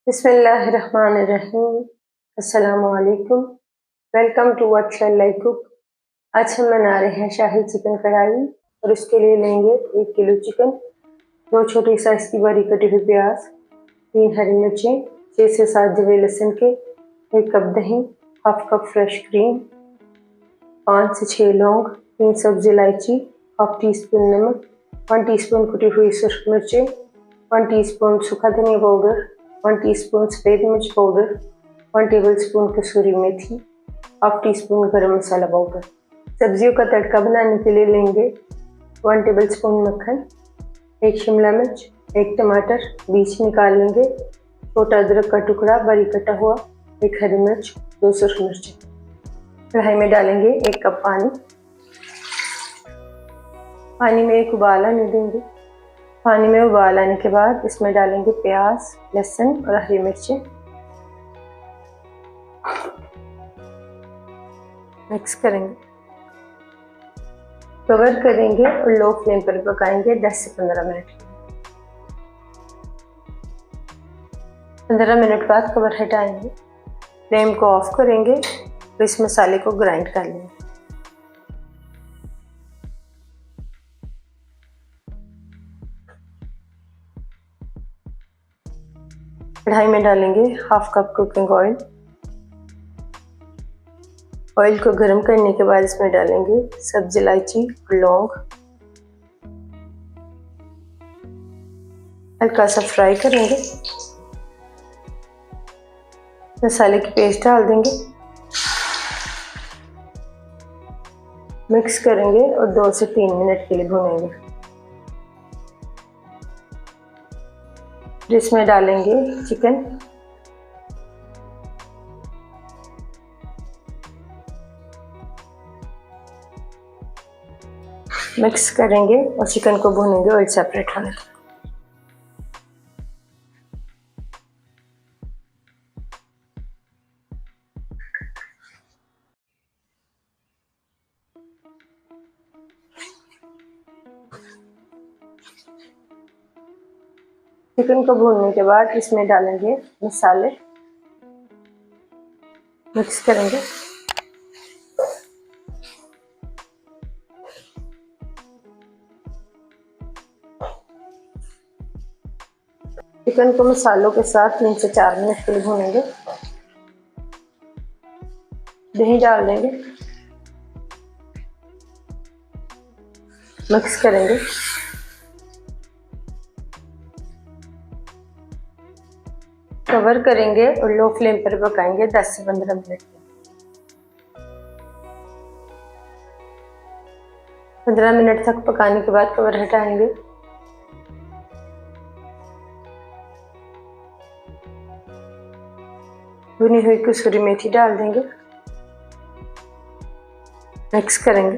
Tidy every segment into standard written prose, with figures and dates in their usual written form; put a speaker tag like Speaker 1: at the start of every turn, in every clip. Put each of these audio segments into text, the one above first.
Speaker 1: बिस्मिल्लाहिर्रहमानिर्रहीम। अस्सलामुअलैकुम। Welcome to what shall I cook. आज हम बना रहे हैं शाही चिकन कढ़ाई और इसके लिए लेंगे 1 किलो चिकन, 2 छोटी साइज की बारीक कटी हुई प्याज, 3 हरी मिर्चें, 6 से 7 जवे लहसुन के, 1 कप दही, हाफ कप फ्रेश क्रीम, 5 से 6 लौंग, 3 सब्जी इलायची, हाफ टी स्पून नमक, 1 टीस्पून कुटी हुई सूरख मिर्चें, 1 टीस्पून सूखा धनिया पाउडर, 1 टीस्पून सफ़ेद मिर्च पाउडर, 1 टेबलस्पून कसूरी मेथी, हाफ टी स्पून गरम मसाला पाउडर। सब्जियों का तड़का बनाने के लिए लेंगे 1 टेबलस्पून मक्खन, 1 शिमला मिर्च, 1 टमाटर बीज निकाल लेंगे, छोटा अदरक का टुकड़ा बारीक कटा हुआ, 1 हरी मिर्च, 2 सूरख मिर्च। कढ़ाई में डालेंगे 1 कप पानी। पानी में एक उबाल आने देंगे। पानी में उबाल आने के बाद इसमें डालेंगे प्याज, लहसुन और हरी मिर्चें। मिक्स करेंगे, कवर करेंगे और लो फ्लेम पर पकाएंगे 10 से 15 मिनट। 15 मिनट बाद कवर हटाएंगे, फ्लेम को ऑफ करेंगे और इस मसाले को ग्राइंड कर लेंगे। कढ़ाई में डालेंगे half cup cooking oil. Oil को गर्म करने के बाद इसमें डालेंगे सब्जी इलायची और लौंग। हल्का सा फ्राई करेंगे, मसाले की पेस्ट डाल देंगे, मिक्स करेंगे और 2 से 3 मिनट के लिए भूनेंगे। इसमें डालेंगे चिकन, मिक्स करेंगे और चिकन को भूनेंगे ऑयल सेपरेट होने तक। चिकन को भूनने के बाद इसमें डालेंगे मसाले, मिक्स करेंगे, चिकन को मसालों के साथ 3 से 4 मिनट के लिए भूनेंगे। दही डाल देंगे, मिक्स करेंगे, कवर करेंगे और लो फ्लेम पर पकाएंगे 10 से 15 मिनट। 15 मिनट तक पकाने के बाद कवर हटाएंगे। भुनी हुई कसूरी मेथी डाल देंगे, मिक्स करेंगे,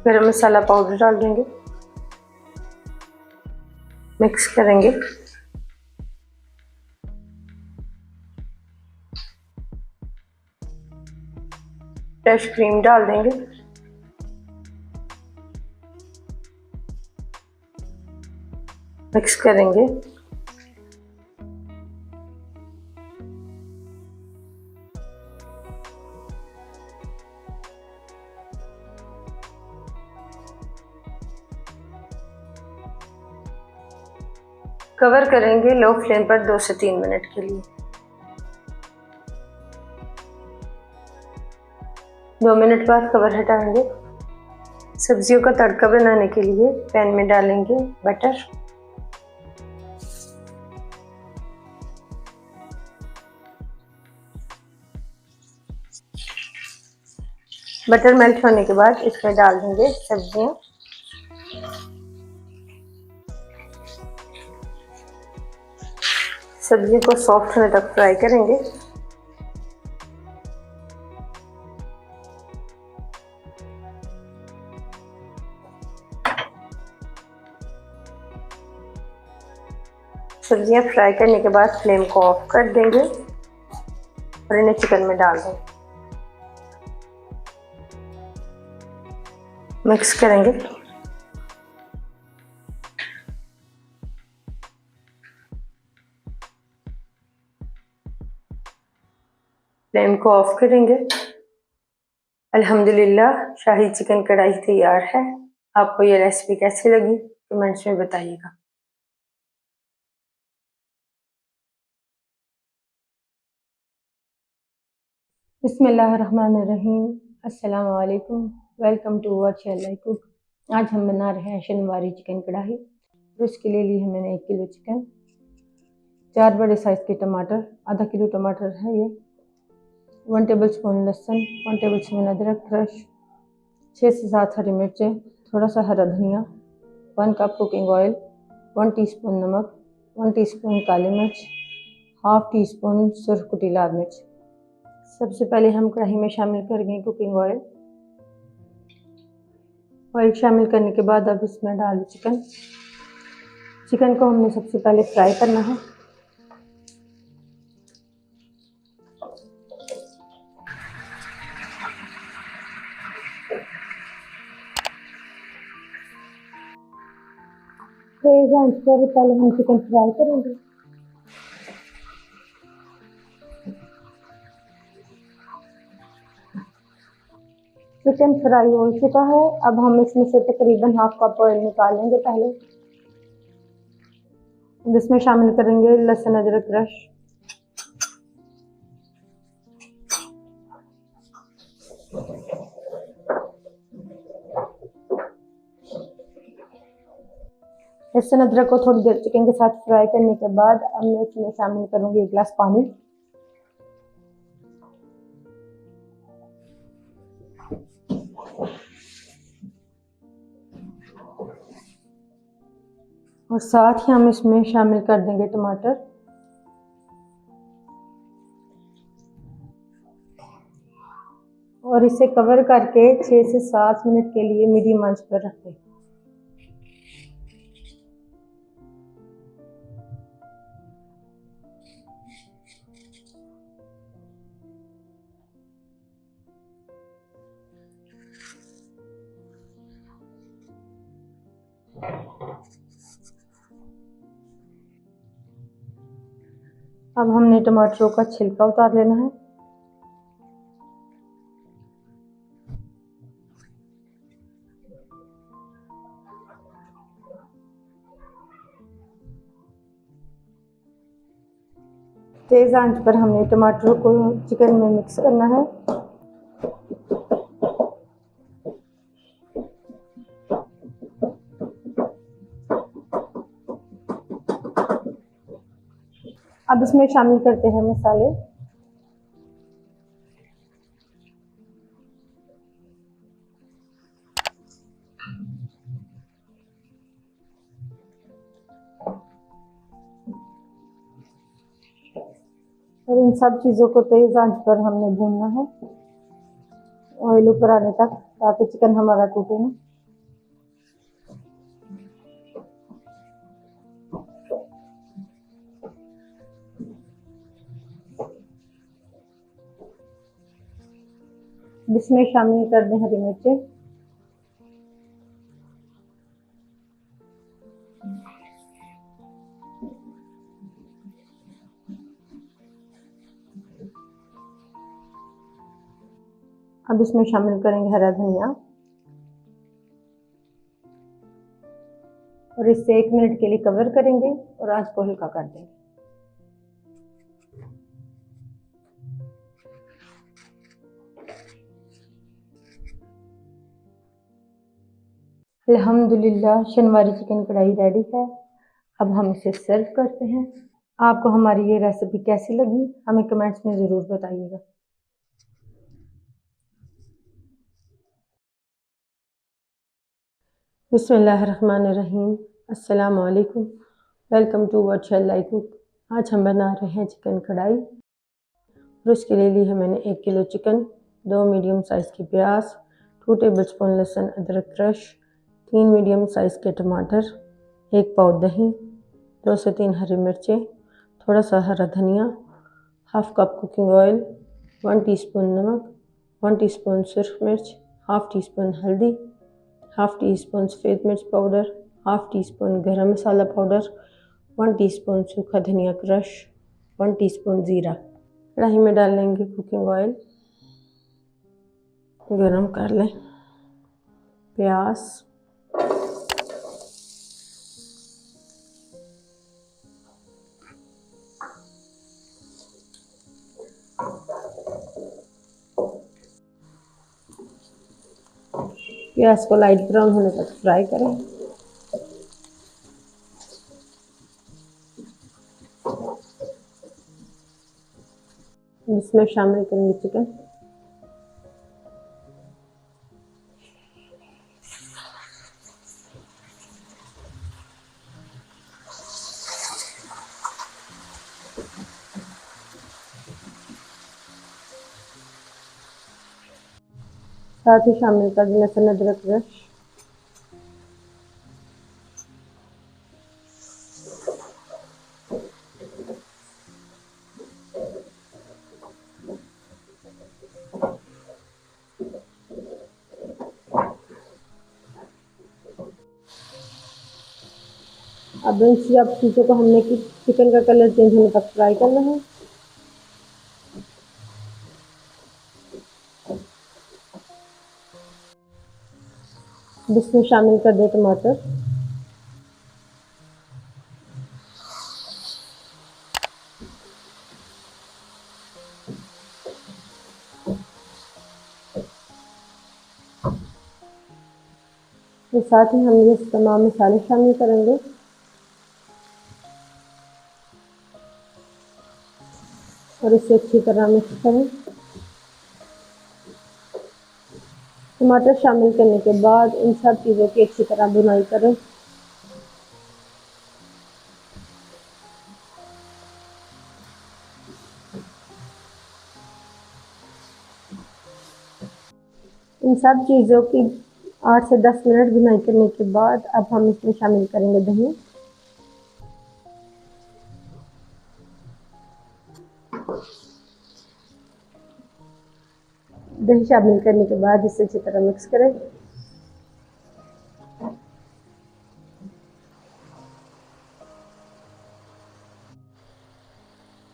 Speaker 1: गरम मसाला पाउडर डाल देंगे, मिक्स करेंगे, फ्रेश क्रीम डाल देंगे, मिक्स करेंगे, कवर करेंगे लो फ्लेम पर 2 से 3 मिनट के लिए। 2 मिनट बाद कवर हटाएंगे। सब्जियों का तड़का बनाने के लिए पैन में डालेंगे बटर, बटर मेल्ट होने के बाद इसमें डाल देंगे सब्जियां, सब्जियों को सॉफ्ट होने तक फ्राई करेंगे। सब्जियां फ्राई करने के बाद फ्लेम को ऑफ कर देंगे और इन्हें चिकन में डाल देंगे। मिक्स करेंगे। फ्लेम को ऑफ करेंगे। अल्हम्दुलिल्लाह शाही चिकन कढ़ाई तैयार है। आपको ये रेसिपी कैसी लगी कमेंट्स में बताइएगा। बिस्मिल्लाहिर्रहमानिर्रहीम। अस्सलाम वालेकुम। Welcome to watch your like cook. आज हम बना रहे हैं शनिवारी चिकन कढ़ाई। और उसके लिए ली है मैंने 1 किलो चिकन, 4 बड़े साइज़ के टमाटर, आधा किलो टमाटर है ये, 1 टेबल स्पून लहसुन, 1 टेबल स्पून अदरक क्रश, 6 से 7 हरी मिर्चें, थोड़ा सा हरा धनिया, 1 कप कुकिंग ऑयल, 1 टीस्पून नमक, 1 टीस्पून काली मिर्च, हाफ टी स्पून सुर्ख कुटी लाल मिर्च। सबसे पहले हम कढ़ाई में शामिल करेंगे कुकिंग ऑयल। ऑयल शामिल करने के बाद अब इसमें डाल चिकन। चिकन को हमने सबसे पहले फ्राई करना है। तेज आंच पर पहले हम चिकन फ्राई करेंगे। चिकन फ्राई हो चुका है। अब हम इसमें से तकरीबन हाफ कप ऑयल निकालेंगे। पहले जिसमें शामिल करेंगे लहसुन अदरक क्रश, लहसुन अदरक को थोड़ी देर चिकन के साथ फ्राई करने के बाद अब मैं इसमें शामिल करूंगी 1 गिलास पानी। और साथ ही हम इसमें शामिल कर देंगे टमाटर। और इसे कवर करके 6 से 7 मिनट के लिए मीडियम आंच पर रख दें। अब हमने टमाटरों का छिलका उतार लेना है। तेज आंच पर हमने टमाटरों को चिकन में मिक्स करना है। अब इसमें शामिल करते हैं मसाले। और इन सब चीज़ों को तेज आंच पर हमने भूनना है ऑयल ऊपर आने तक, ताकि चिकन हमारा टूटे ना। इसमें शामिल कर दें हरी मिर्चें, अब इसमें शामिल करेंगे हरा धनिया और इससे 1 मिनट के लिए कवर करेंगे और आंच को हल्का कर देंगे। अल्हम्दुलिल्लाह शनिवारी चिकन कढ़ाई रेडी है। अब हम इसे सर्व करते हैं। आपको हमारी ये रेसिपी कैसी लगी हमें कमेंट्स में ज़रूर बताइएगा। बिस्मिल्लाहिर्रहमानिर्रहीम। अस्सलाम वालेकुम। Welcome to watch your like cook. आज हम बना रहे हैं चिकन कढ़ाई। और उसके लिए ली है मैंने 1 किलो चिकन, 2 मीडियम साइज़ की प्याज, 2 टेबल स्पून लहसुन अदरक क्रश, 3 मीडियम साइज़ के टमाटर, 1 पाव दही, 2 से 3 हरी मिर्चें, थोड़ा सा हरा धनिया, half cup cooking oil, 1 teaspoon नमक, 1 टीस्पून सुर्ख मिर्च, हाफ टी स्पून हल्दी, हाफ़ टी स्पून सफ़ेद मिर्च पाउडर, हाफ़ टी स्पून गरम मसाला पाउडर, 1 टीस्पून सूखा धनिया क्रश, 1 टीस्पून ज़ीरा। कढ़ाई में डाल लेंगे कुकिंग ऑयल, गरम कर लें। प्याज, प्याज को लाइट ब्राउन होने तक फ्राई करें। इसमें शामिल करेंगे चिकन। साथ ही शामिल कर दें लहसुन अदरक पेस्ट। अब इन सब चीज़ों को हमने चिकन का कलर चेंज होने तक फ्राई करना है। इसमें शामिल कर दें टमाटर, साथ ही हम ये तमाम मसाले शामिल करेंगे। और इसे अच्छी तरह मिक्स करें। टमाटर शामिल करने के बाद इन सब चीज़ों की अच्छी तरह भुनाई करें। इन सब चीज़ों की 8 से 10 मिनट भुनाई करने के बाद अब हम इसमें शामिल करेंगे दही। दही शामिल करने के बाद इसे अच्छी तरह मिक्स करें।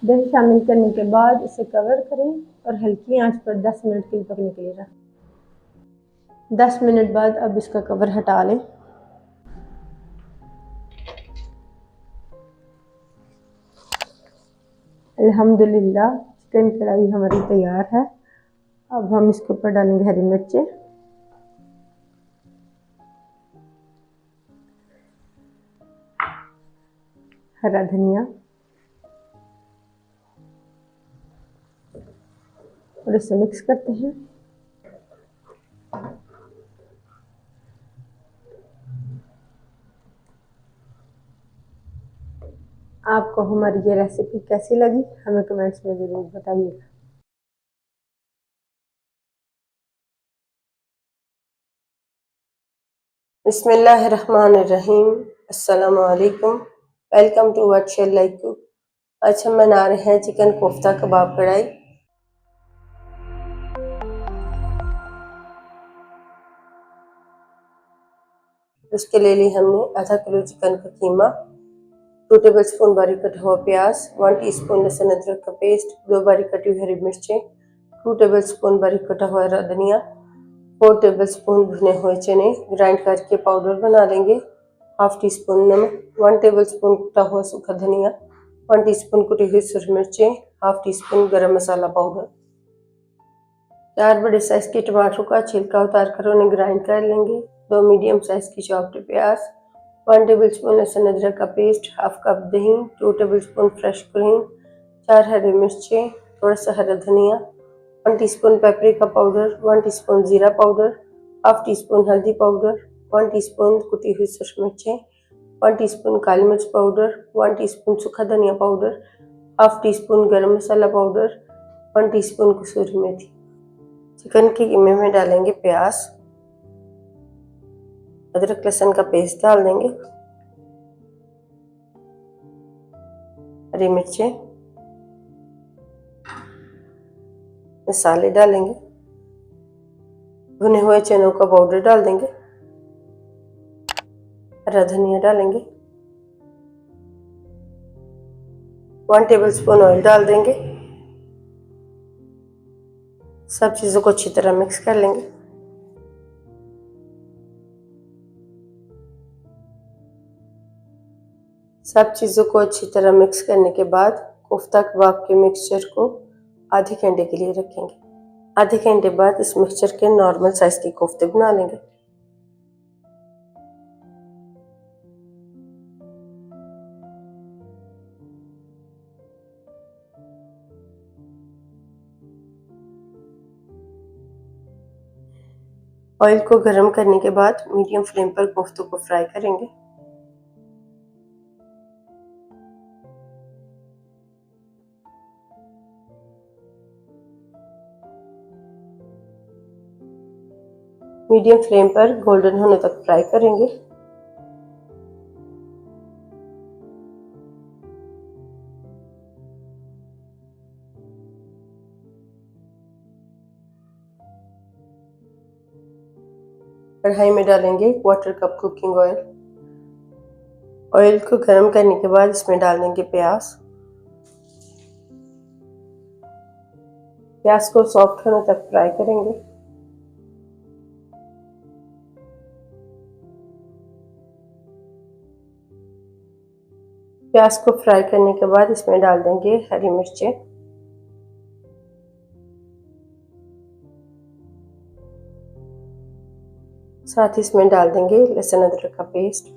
Speaker 1: दही शामिल करने के बाद इसे कवर करें और हल्की आंच पर 10 मिनट के लिए पकने के लिए रखें। 10 मिनट बाद अब इसका कवर हटा लें। अल्हम्दुलिल्लाह चिकन कढ़ाई हमारी तैयार है। अब हम इसके ऊपर डालेंगे हरी मिर्चें, हरा धनिया और इसे मिक्स करते हैं। आपको हमारी ये रेसिपी कैसी लगी हमें कमेंट्स में ज़रूर बताइएगा। बिस्मिल्लाहिर्रहमानिर्रहीम, अस्सलामु अलैकुम, welcome to virtual like cook. आज हम बना रहे हैं चिकन कोफ्ता कबाब कढ़ाई। उसके लिए हमने आधा किलो चिकन का कीमा, 2 टेबलस्पून बारीक कटा हुआ प्याज, 1 टीस्पून लहसुन अदरक का पेस्ट, 2 बारीक कटी हुई हरी मिर्चें, 2 टेबलस्पून बारीक कटा हुआ हरा धनिया, 4 टेबलस्पून भुने हुए चने ग्राइंड करके पाउडर बना लेंगे, हाफ टी स्पून नमक, 1 टेबलस्पून कुटा हुआ सूखा धनिया, 1 टीस्पून कुटी हुई सूखी मिर्चें, हाफ टी स्पून गरम मसाला पाउडर। 4 बड़े साइज के टमाटरों का छिलका उतार कर उन्हें ग्राइंड कर लेंगे। 2 मीडियम साइज की चॉप्ड प्याज, 1 टेबलस्पून लहसुन अदरक का पेस्ट, हाफ कप दही, 2 टेबलस्पून फ्रेश क्रीम, 4 हरी मिर्चें, थोड़ा सा हरा धनिया, 1 टीस्पून पेपरिका पाउडर, 1 टीस्पून जीरा पाउडर, हाफ टी स्पून हल्दी पाउडर, 1 टीस्पून कुटी हुई सूखी मिर्चें, 1 टीस्पून काली मिर्च पाउडर, 1 टीस्पून सूखा धनिया पाउडर, हाफ टी स्पून गरम मसाला पाउडर, 1 टीस्पून कसूरी मेथी। चिकन के कीमे में डालेंगे प्याज, अदरक लहसुन का पेस्ट डाल देंगे, हरी मिर्चें, मसाले डालेंगे, भुने हुए चनों का पाउडर डाल देंगे, हरा धनिया डालेंगे, 1 टेबलस्पून ऑयल डाल देंगे। सब चीज़ों को अच्छी तरह मिक्स कर लेंगे। सब चीज़ों को अच्छी तरह मिक्स करने के बाद कोफ्ता कबाब के मिक्सचर को आधे घंटे के लिए रखेंगे। आधे घंटे बाद इस मिक्सचर के नॉर्मल साइज के कोफ्ते बना लेंगे। ऑयल को गर्म करने के बाद मीडियम फ्लेम पर कोफ्तों को फ्राई करेंगे। मीडियम फ्लेम पर गोल्डन होने तक फ्राई करेंगे। कढ़ाई में डालेंगे 1/4 कप कुकिंग ऑयल। ऑयल को गर्म करने के बाद इसमें डाल देंगे प्याज। प्याज को सॉफ्ट होने तक फ्राई करेंगे। प्याज को फ्राई करने के बाद इसमें डाल देंगे हरी मिर्चें। साथ ही इसमें डाल देंगे लहसुन अदरक का पेस्ट।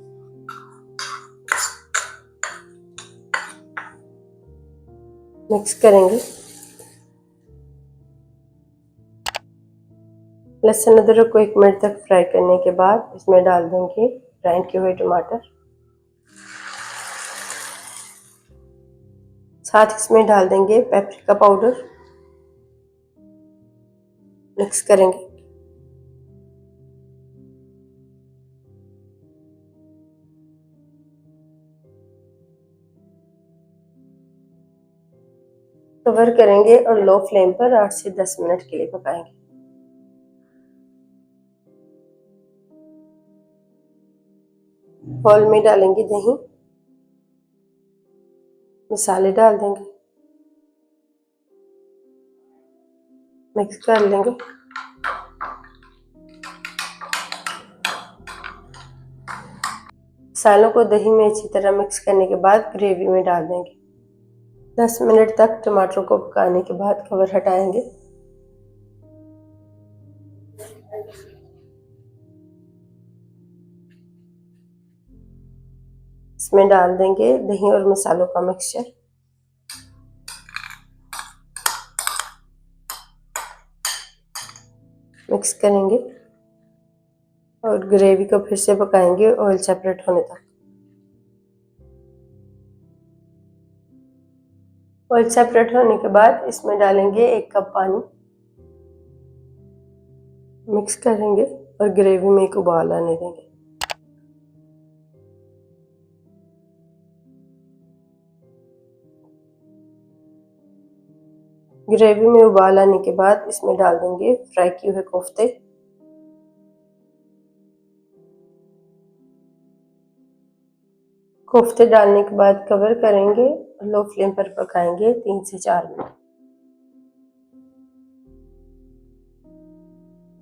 Speaker 1: मिक्स करेंगे। लहसुन अदरक को 1 मिनट तक फ्राई करने के बाद इसमें डाल देंगे ग्राइंड किए हुए टमाटर। साथ इसमें डाल देंगे पेपरिका पाउडर। मिक्स करेंगे। कवर करेंगे और लो फ्लेम पर 8 से 10 मिनट के लिए पकाएंगे। बाउल में डालेंगे दही, मसाले डाल देंगे, मिक्स कर लेंगे। मसालों को दही में अच्छी तरह मिक्स करने के बाद ग्रेवी में डाल देंगे। 10 मिनट तक टमाटर को पकाने के बाद कवर हटाएंगे। इसमें डाल देंगे दही और मसालों का मिक्सचर। मिक्स करेंगे और ग्रेवी को फिर से पकाएंगे ऑयल सेपरेट होने तक। ऑयल सेपरेट होने के बाद इसमें डालेंगे 1 कप पानी। मिक्स करेंगे और ग्रेवी में एक उबाल आने देंगे। ग्रेवी में उबाल आने के बाद इसमें डाल देंगे फ्राई किए हुए कोफ्ते। कोफ्ते डालने के बाद कवर करेंगे और लो फ्लेम पर पकाएंगे 3 से 4 मिनट।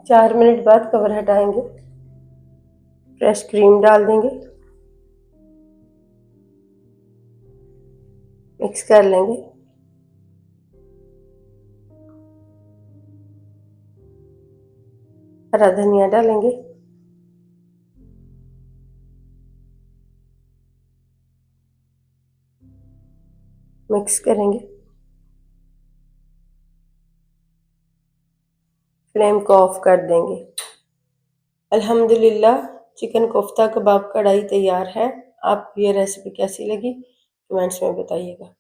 Speaker 1: 4 मिनट बाद कवर हटाएंगे। फ्रेश क्रीम डाल देंगे। मिक्स कर लेंगे। हरा धनिया डालेंगे। मिक्स करेंगे। फ्लेम को ऑफ कर देंगे। अल्हम्दुलिल्लाह चिकन कोफ्ता कबाब कढ़ाई तैयार है। आपको ये रेसिपी कैसी लगी कमेंट्स में बताइएगा।